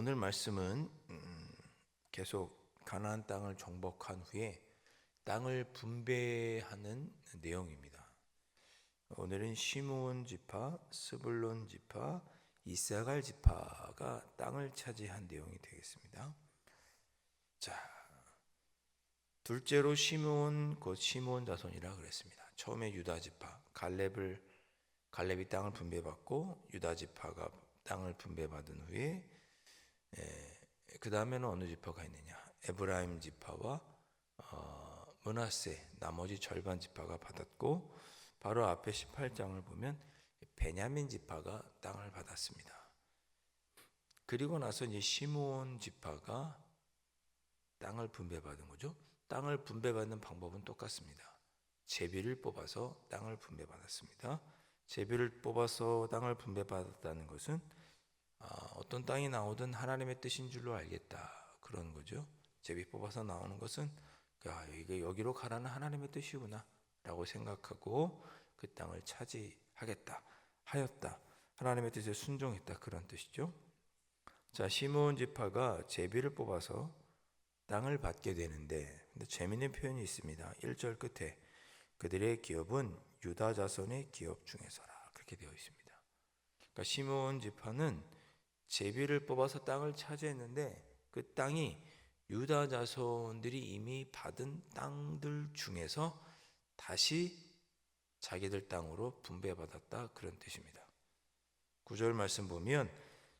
오늘 말씀은 계속 가나안 땅을 정복한 후에 땅을 분배하는 내용입니다. 오늘은 시므온 지파, 스불론 지파, 이사갈 지파가 땅을 차지한 내용이 되겠습니다. 자, 둘째로 시므온 곧 시므온 자손이라 그랬습니다. 처음에 유다 지파, 갈렙이 땅을 분배받고 유다 지파가 땅을 분배받은 후에 그 다음에는 어느 지파가 있느냐? 에브라임 지파와 므낫세 나머지 절반 지파가 받았고, 바로 앞에 18장을 보면 베냐민 지파가 땅을 받았습니다. 그리고 나서 이제 시므온 지파가 땅을 분배받은 거죠. 땅을 분배받는 방법은 똑같습니다. 제비를 뽑아서 땅을 분배받았습니다. 제비를 뽑아서 땅을 분배받았다는 것은 어떤 땅이 나오든 하나님의 뜻인 줄로 알겠다, 그런 거죠. 제비 뽑아서 나오는 것은 이게 여기로 가라는 하나님의 뜻이구나 라고 생각하고 그 땅을 차지하겠다 하였다, 하나님의 뜻에 순종했다, 그런 뜻이죠. 자, 시므온 지파가 제비를 뽑아서 땅을 받게 되는데, 근데 재미있는 표현이 있습니다. 1절 끝에 그들의 기업은 유다 자손의 기업 중에서라, 그렇게 되어 있습니다. 그러니까 시므온 지파는 제비를 뽑아서 땅을 차지했는데 그 땅이 유다 자손들이 이미 받은 땅들 중에서 다시 자기들 땅으로 분배받았다, 그런 뜻입니다. 9절 말씀 보면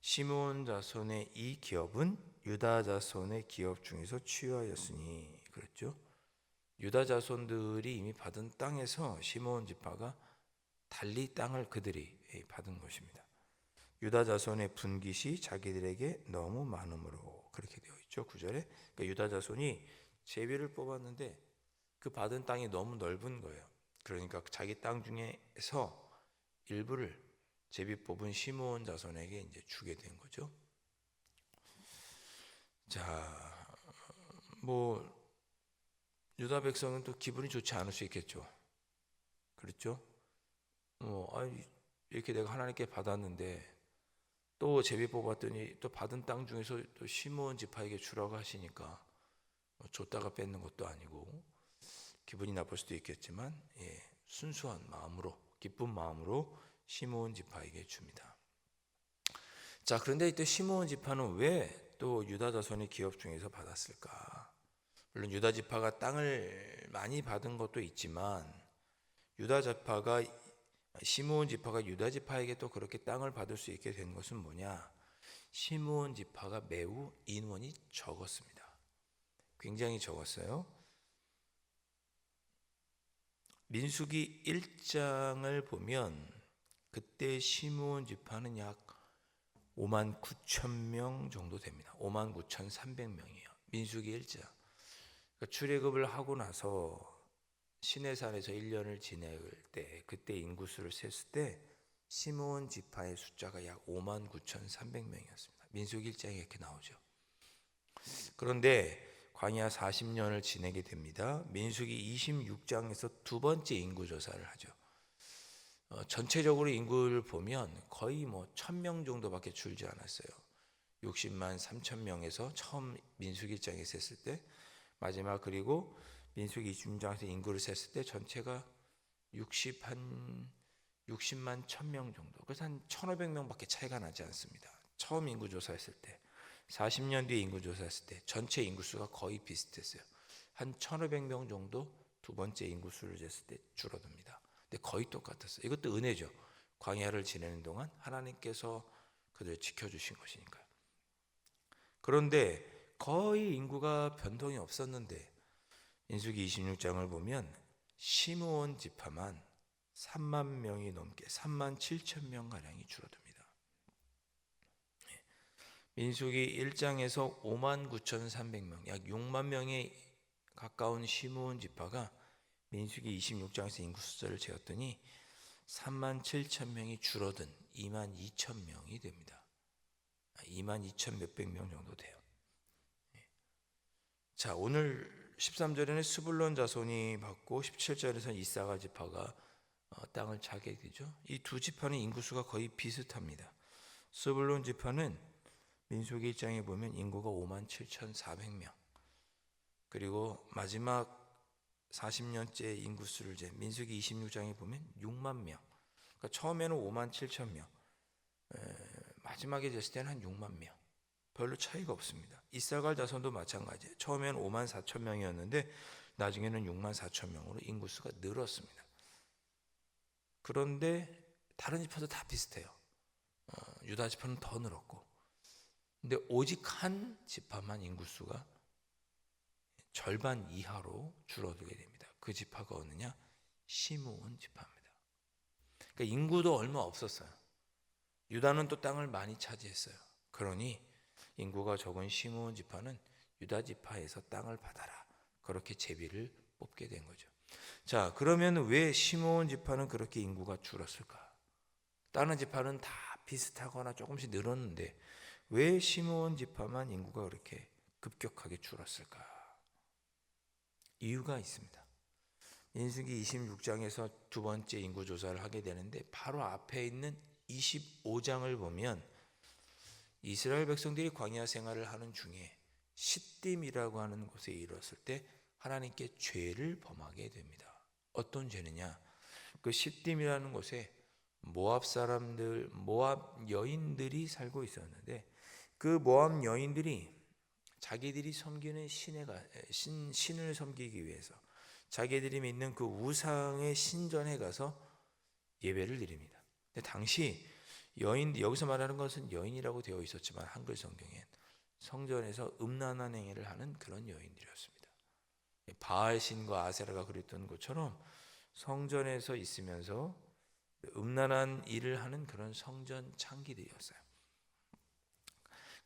시므온 자손의 이 기업은 유다 자손의 기업 중에서 취하였으니, 그랬죠. 유다 자손들이 이미 받은 땅에서 시므온 지파가 달리 땅을 그들이 받은 것입니다. 유다 자손의 분깃이 자기들에게 너무 많음으로, 그렇게 되어 있죠. 9절에. 그러니까 유다 자손이 제비를 뽑았는데 그 받은 땅이 너무 넓은 거예요. 그러니까 자기 땅 중에서 일부를 제비 뽑은 시므온 자손에게 이제 주게 된 거죠. 자, 유다 백성은 또 기분이 좋지 않을 수 있겠죠. 그렇죠? 이렇게 내가 하나님께 받았는데 또 제비 뽑았더니 또 받은 땅 중에서 또 시므온 지파에게 주라고 하시니까 줬다가 뺏는 것도 아니고 기분이 나쁠 수도 있겠지만, 순수한 마음으로, 기쁜 마음으로 시므온 지파에게 줍니다. 자, 그런데 이때 시므온 지파는 왜 또 유다 자손의 기업 중에서 받았을까? 물론 유다 지파가 땅을 많이 받은 것도 있지만 시므온 지파가 유다 지파에게 또 그렇게 땅을 받을 수 있게 된 것은 뭐냐? 시므온 지파가 매우 인원이 적었습니다. 굉장히 적었어요. 민수기 1장을 보면 그때 시므온 지파는 약 5만 9천 명 정도 됩니다. 5만 9,300명이에요. 민수기 1장. 그러니까 출애굽을 하고 나서 시내산에서 1년을 지낼 때, 그때 인구수를 셌을 때 시므온 지파의 숫자가 약 5만 9,300명이었습니다. 민수기 1장에 이렇게 나오죠. 그런데 광야 40년을 지내게 됩니다. 민수기 26장에서 두 번째 인구 조사를 하죠. 전체적으로 인구를 보면 거의 1,000명 정도밖에 줄지 않았어요. 60만 3천 명에서 처음 민수기 1장에 셌을 때, 마지막 그리고 민수기 26장에서 인구를 셌을 때 전체가 60만 1,000명 정도. 그래서 한 1,500명밖에 차이가 나지 않습니다. 처음 인구 조사했을 때. 40년 뒤에 인구 조사했을 때 전체 인구수가 거의 비슷했어요. 한 1,500명 정도 두 번째 인구수를 쟀을 때 줄어듭니다. 근데 거의 똑같았어요. 이것도 은혜죠. 광야를 지내는 동안 하나님께서 그들을 지켜주신 것이니까요. 그런데 거의 인구가 변동이 없었는데 민수기 26장을 보면 시므온 지파만 3만 명이 넘게 3만 7천 명 가량이 줄어듭니다. 민수기 1장에서 5만 9,300명, 약 6만 명에 가까운 시므온 지파가 민수기 26장에서 인구 숫자를 재었더니 3만 7천 명이 줄어든 2만 2천 명이 됩니다. 2만 2천 몇백 명 정도 돼요. 자, 오늘 13절에는 스불론 자손이 받고 17절에서는 이사갈 지파가 땅을 차게 되죠. 이 두 지파는 인구수가 거의 비슷합니다. 스불론 지파는 민수기 1장에 보면 인구가 57,400명. 그리고 마지막 40년째 인구수를 재 민수기 26장에 보면 6만 명. 그러니까 처음에는 5만 7천 명, 마지막에 됐을 때는 한 6만 명. 별로 차이가 없습니다. 이사갈 자손도 마찬가지예요. 처음에는 5만 4천 명이었는데 나중에는 6만 4천 명으로 인구수가 늘었습니다. 그런데 다른 지파도 다 비슷해요. 유다 지파는 더 늘었고, 근데 오직 한 지파만 인구수가 절반 이하로 줄어들게 됩니다. 그 지파가 어느냐? 시므온 지파입니다. 그러니까 인구도 얼마 없었어요. 유다는 또 땅을 많이 차지했어요. 그러니 인구가 적은 시므온 지파는 유다 지파에서 땅을 받아라, 그렇게 제비를 뽑게 된 거죠. 자, 그러면 왜 시므온 지파는 그렇게 인구가 줄었을까? 다른 지파는 다 비슷하거나 조금씩 늘었는데 왜 시므온 지파만 인구가 그렇게 급격하게 줄었을까? 이유가 있습니다. 민수기 26장에서 두 번째 인구 조사를 하게 되는데 바로 앞에 있는 25장을 보면 이스라엘 백성들이 광야 생활을 하는 중에 시딤이라고 하는 곳에 이르렀을 때 하나님께 죄를 범하게 됩니다. 어떤 죄느냐? 그 시딤이라는 곳에 모압 사람들, 모압 여인들이 살고 있었는데 그 모압 여인들이 자기들이 섬기는 신을 섬기기 위해서 자기들이 믿는 그 우상의 신전에 가서 예배를 드립니다. 근데 당시 여기서 말하는 것은 여인이라고 되어 있었지만 한글 성경엔 성전에서 음란한 행위를 하는 그런 여인들이었습니다. 바알 신과 아세라가 그랬던 것처럼 성전에서 있으면서 음란한 일을 하는 그런 성전 창기들이었어요.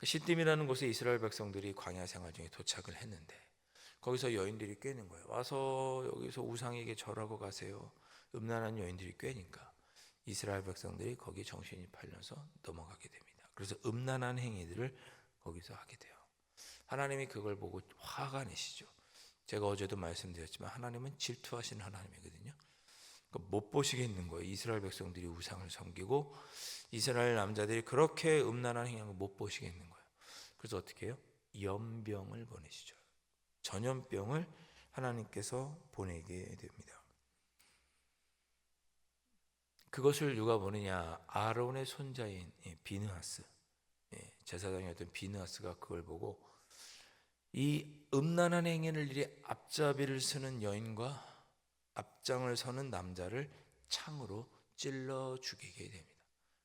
시딤이라는 곳에 이스라엘 백성들이 광야 생활 중에 도착을 했는데 거기서 여인들이 꿰는 거예요. 와서 여기서 우상에게 절하고 가세요. 음란한 여인들이 꿰니까 이스라엘 백성들이 거기에 정신이 팔려서 넘어가게 됩니다. 그래서 음란한 행위들을 거기서 하게 돼요. 하나님이 그걸 보고 화가 내시죠. 제가 어제도 말씀드렸지만 하나님은 질투하시는 하나님이거든요. 그러니까 못 보시겠는 거예요. 이스라엘 백성들이 우상을 섬기고 이스라엘 남자들이 그렇게 음란한 행위를 못 보시겠는 거예요. 그래서 어떻게 해요? 연병을 보내시죠. 전염병을 하나님께서 보내게 됩니다. 그것을 누가 보느냐? 아론의 손자인 비느하스, 제사장이었던 비느하스가 그걸 보고 이 음란한 행위를 일이 앞잡이를 서는 여인과 앞장을 서는 남자를 창으로 찔러 죽이게 됩니다.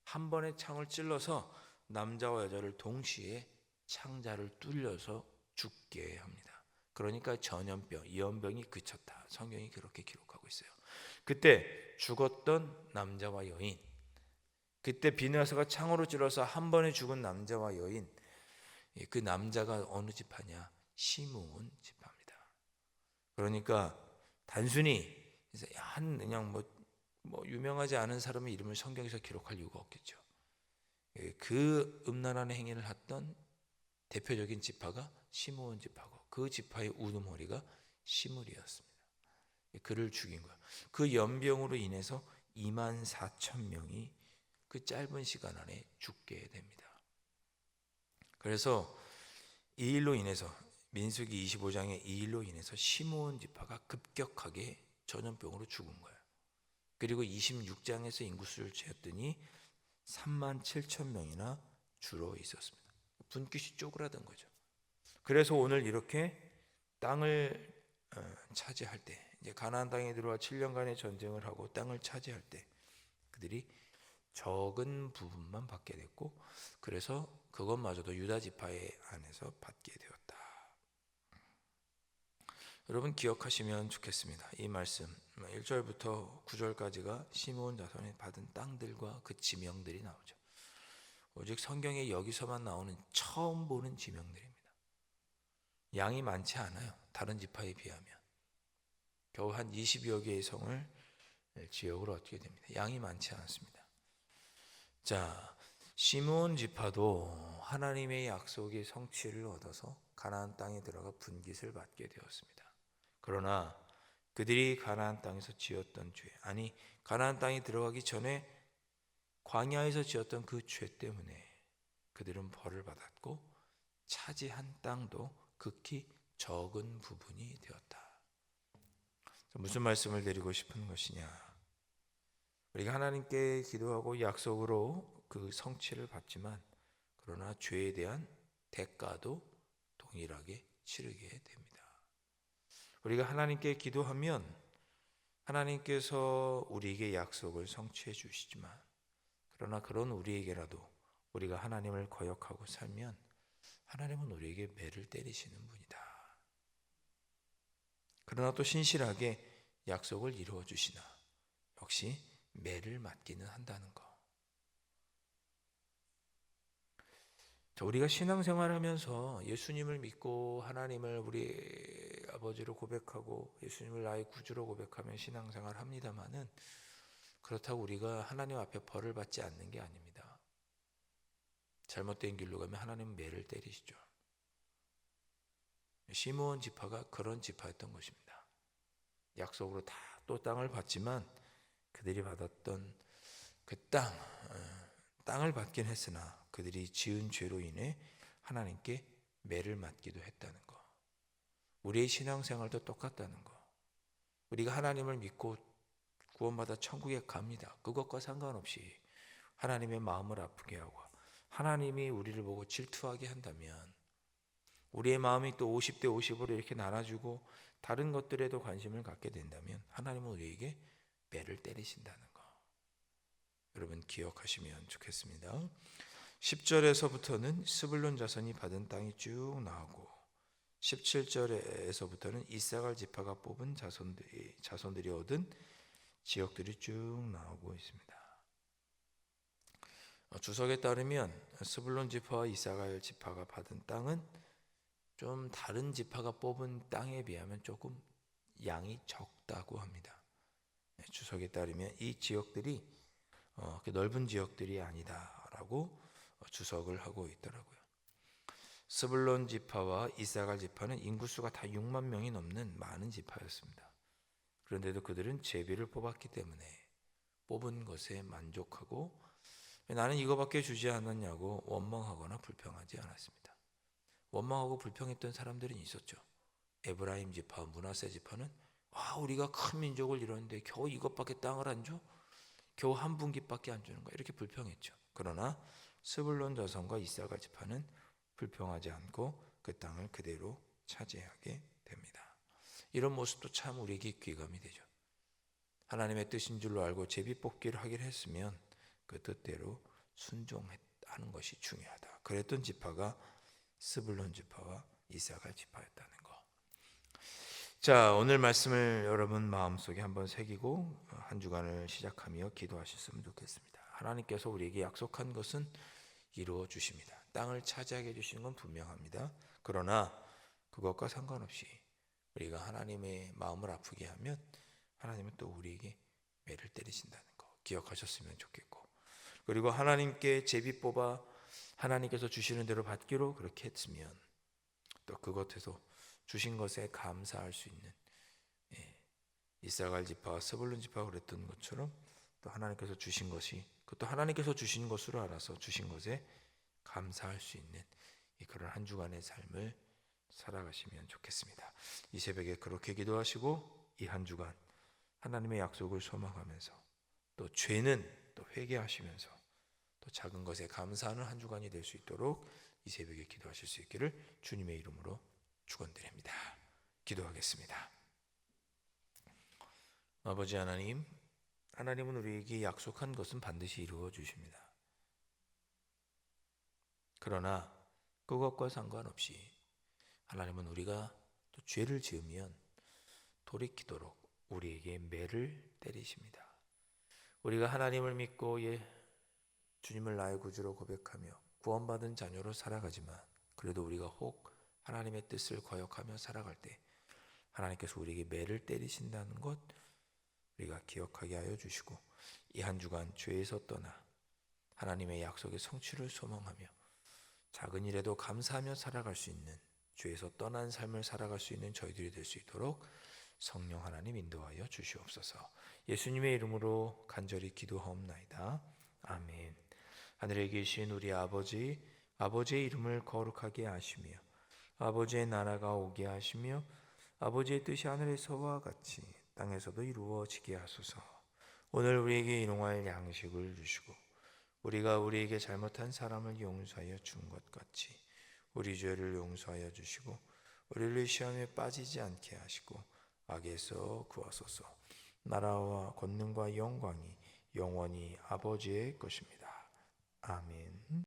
한 번에 창을 찔러서 남자와 여자를 동시에 창자를 뚫려서 죽게 합니다. 그러니까 전염병, 이염병이 그쳤다. 성경이 그렇게 기록하고 있어요. 그때 죽었던 남자와 여인, 그때 비느하스가 창으로 찔러서 한 번에 죽은 남자와 여인, 그 남자가 어느 지파냐? 시므온 지파입니다. 그러니까 단순히 그냥 뭐 유명하지 않은 사람의 이름을 성경에서 기록할 이유가 없겠죠. 그 음란한 행위를 했던 대표적인 지파가 시므온 지파고 그 지파의 우두머리가 시므리였습니다. 그를 죽인 거야. 그 연병으로 인해서 2만 4천 명이 그 짧은 시간 안에 죽게 됩니다. 그래서 이 일로 인해서 민수기 25장의 이 일로 인해서 시므온 지파가 급격하게 전염병으로 죽은 거예요. 그리고 26장에서 인구수를 재었더니 3만 7천 명이나 줄어 있었습니다. 분깃이 쪼그라든 거죠. 그래서 오늘 이렇게 땅을 차지할 때, 이제 가나안 땅에 들어와 7년간의 전쟁을 하고 땅을 차지할 때 그들이 적은 부분만 받게 됐고, 그래서 그것마저도 유다 지파의 안에서 받게 되었다. 여러분 기억하시면 좋겠습니다. 이 말씀 1절부터 9절까지가 시므온 자손이 받은 땅들과 그 지명들이 나오죠. 오직 성경에 여기서만 나오는 처음 보는 지명들입니다. 양이 많지 않아요. 다른 지파에 비하면 겨우 한 20여 개의 성을 지역으로 얻게 됩니다. 양이 많지 않습니다. 자, 시므온 지파도 하나님의 약속의 성취를 얻어서 가나안 땅에 들어가 분깃을 받게 되었습니다. 그러나 그들이 가나안 땅에서 지었던 죄, 아니 가나안 땅에 들어가기 전에 광야에서 지었던 그 죄 때문에 그들은 벌을 받았고 차지한 땅도 극히 적은 부분이 되었다. 무슨 말씀을 드리고 싶은 것이냐? 우리가 하나님께 기도하고 약속으로 그 성취를 받지만 그러나 죄에 대한 대가도 동일하게 치르게 됩니다. 우리가 하나님께 기도하면 하나님께서 우리에게 약속을 성취해 주시지만 그러나 그런 우리에게라도 우리가 하나님을 거역하고 살면 하나님은 우리에게 매를 때리시는 분이다. 그러나 또 신실하게 약속을 이루어 주시나 역시 매를 맞기는 한다는 것. 우리가 신앙생활하면서 예수님을 믿고 하나님을 우리 아버지로 고백하고 예수님을 나의 구주로 고백하며 신앙생활 합니다마는 그렇다고 우리가 하나님 앞에 벌을 받지 않는 게 아닙니다. 잘못된 길로 가면 하나님은 매를 때리시죠. 시므온 지파가 그런 지파였던 것입니다. 약속으로 다 또 땅을 받지만 그들이 받았던 그 땅을 받긴 했으나 그들이 지은 죄로 인해 하나님께 매를 맞기도 했다는 것. 우리의 신앙생활도 똑같다는 것. 우리가 하나님을 믿고 구원받아 천국에 갑니다. 그것과 상관없이 하나님의 마음을 아프게 하고 하나님이 우리를 보고 질투하게 한다면 우리의 마음이 또 50대 50으로 이렇게 나눠주고 다른 것들에도 관심을 갖게 된다면 하나님은 우리에게 매를 때리신다는 것. 여러분 기억하시면 좋겠습니다. 10절에서부터는 스불론 자손이 받은 땅이 쭉 나오고 17절에서부터는 이사갈 지파가 뽑은 자손들이 얻은 지역들이 쭉 나오고 있습니다. 주석에 따르면 스불론 지파와 이사갈 지파가 받은 땅은 좀 다른 지파가 뽑은 땅에 비하면 조금 양이 적다고 합니다. 주석에 따르면 이 지역들이 넓은 지역들이 아니다라고 주석을 하고 있더라고요. 스불론 지파와 이사갈 지파는 인구수가 다 6만 명이 넘는 많은 지파였습니다. 그런데도 그들은 제비를 뽑았기 때문에 뽑은 것에 만족하고 나는 이거밖에 주지 않았냐고 원망하거나 불평하지 않았습니다. 원망하고 불평했던 사람들은 있었죠. 에브라임 지파, 므낫세 지파는 우리가 큰 민족을 이뤘는데 겨우 이것밖에 땅을 안 줘? 겨우 한 분기밖에 안 주는 거야? 이렇게 불평했죠. 그러나 스불론 자손과 이사갈 지파는 불평하지 않고 그 땅을 그대로 차지하게 됩니다. 이런 모습도 참 우리에게 귀감이 되죠. 하나님의 뜻인 줄로 알고 제비뽑기를 하기로 했으면 그 뜻대로 순종하는 것이 중요하다. 그랬던 지파가 스불론 지파와 이사갈 지파였다는 거. 자, 오늘 말씀을 여러분 마음속에 한번 새기고 한 주간을 시작하며 기도하셨으면 좋겠습니다. 하나님께서 우리에게 약속한 것은 이루어 주십니다. 땅을 차지하게 해주시는 건 분명합니다. 그러나 그것과 상관없이 우리가 하나님의 마음을 아프게 하면 하나님은 또 우리에게 매를 때리신다는 거 기억하셨으면 좋겠고, 그리고 하나님께 제비 뽑아 하나님께서 주시는 대로 받기로 그렇게 했으면 또 그것에서 주신 것에 감사할 수 있는 이사갈 지파와 스불론 지파가 그랬던 것처럼 또 하나님께서 주신 것이 그것도 하나님께서 주신 것으로 알아서 주신 것에 감사할 수 있는 그런 한 주간의 삶을 살아가시면 좋겠습니다. 이 새벽에 그렇게 기도하시고 이 한 주간 하나님의 약속을 소망하면서 또 죄는 또 회개하시면서 또 작은 것에 감사하는 한 주간이 될 수 있도록 이 새벽에 기도하실 수 있기를 주님의 이름으로 축원드립니다. 기도하겠습니다. 아버지 하나님, 하나님은 우리에게 약속한 것은 반드시 이루어 주십니다. 그러나 그것과 상관없이 하나님은 우리가 또 죄를 지으면 돌이키도록 우리에게 매를 때리십니다. 우리가 하나님을 믿고 주님을 나의 구주로 고백하며 구원받은 자녀로 살아가지만 그래도 우리가 혹 하나님의 뜻을 거역하며 살아갈 때 하나님께서 우리에게 매를 때리신다는 것 우리가 기억하게 하여 주시고 이 한 주간 죄에서 떠나 하나님의 약속의 성취를 소망하며 작은 일에도 감사하며 살아갈 수 있는 죄에서 떠난 삶을 살아갈 수 있는 저희들이 될 수 있도록 성령 하나님 인도하여 주시옵소서. 예수님의 이름으로 간절히 기도하옵나이다. 아멘. 하늘에 계신 우리 아버지, 아버지의 이름을 거룩하게 하시며 아버지의 나라가 오게 하시며 아버지의 뜻이 하늘에서와 같이 땅에서도 이루어지게 하소서. 오늘 우리에게 일용할 양식을 주시고 우리가 우리에게 잘못한 사람을 용서하여 준 것 같이 우리 죄를 용서하여 주시고 우리를 시험에 빠지지 않게 하시고 악에서 구하소서. 나라와 권능과 영광이 영원히 아버지의 것입니다. 아멘.